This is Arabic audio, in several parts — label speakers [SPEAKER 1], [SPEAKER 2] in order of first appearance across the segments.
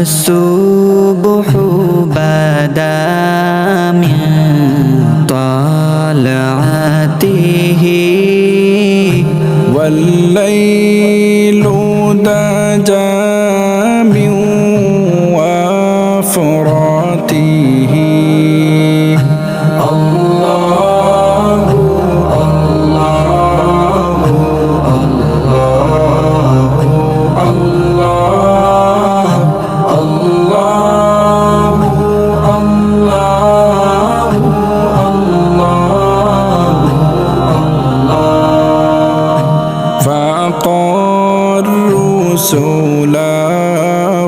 [SPEAKER 1] الصبح بدا من طلعته
[SPEAKER 2] والليل دجى من وفراته الله الله الله الله الله الله فأقر الرسل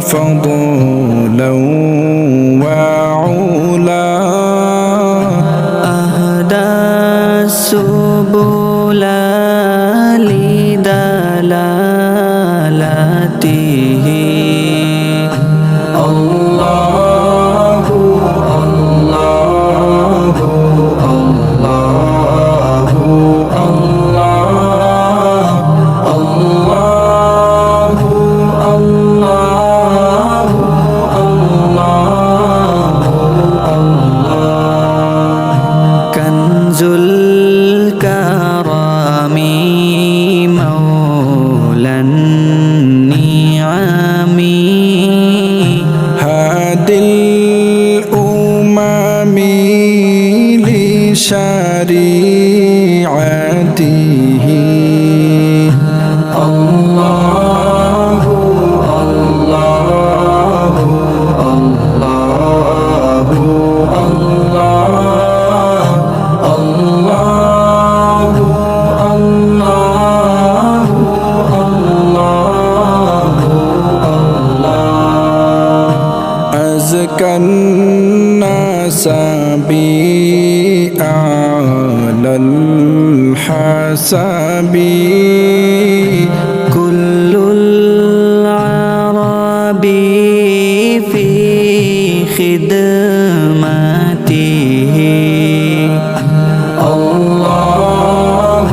[SPEAKER 2] فضلا وعلا
[SPEAKER 1] أهدى السبل لدلالته الله الله الله الله الله كنز الكرم مولى النعم
[SPEAKER 2] هادي الأمم لشريعته الله الله الله الله الله أزكى الناس بأعلى الحسب
[SPEAKER 1] كل العرب في خدمته الله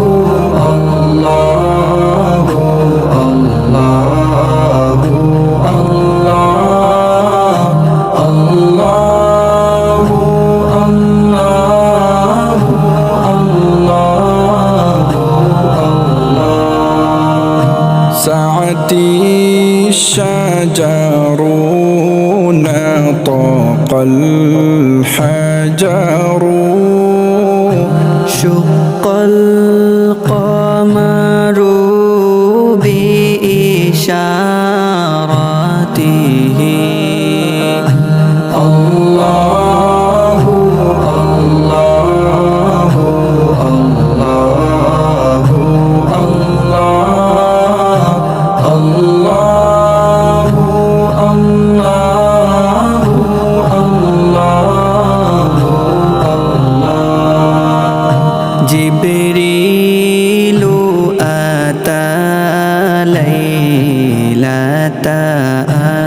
[SPEAKER 1] الله الله الله الله الله
[SPEAKER 2] سعتي الشجر نطق الحجر
[SPEAKER 1] شق القمر بإشارته الله الله الله الله الله الله جبريل أتى ليلة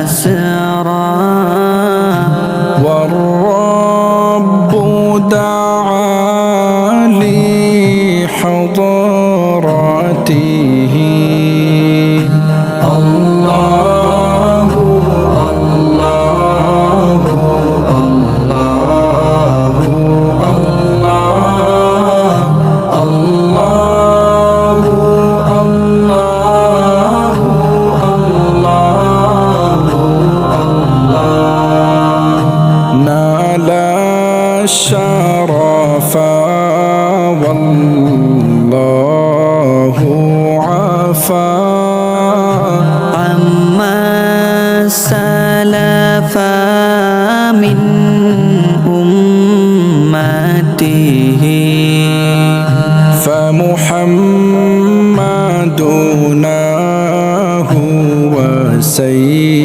[SPEAKER 1] أسرى
[SPEAKER 2] والرب دعا لحضرته
[SPEAKER 1] الله الله الله الله الله
[SPEAKER 2] نال الشرف والله عفا
[SPEAKER 1] عما سلف من أمته
[SPEAKER 2] فمحمدنا هو سيدنا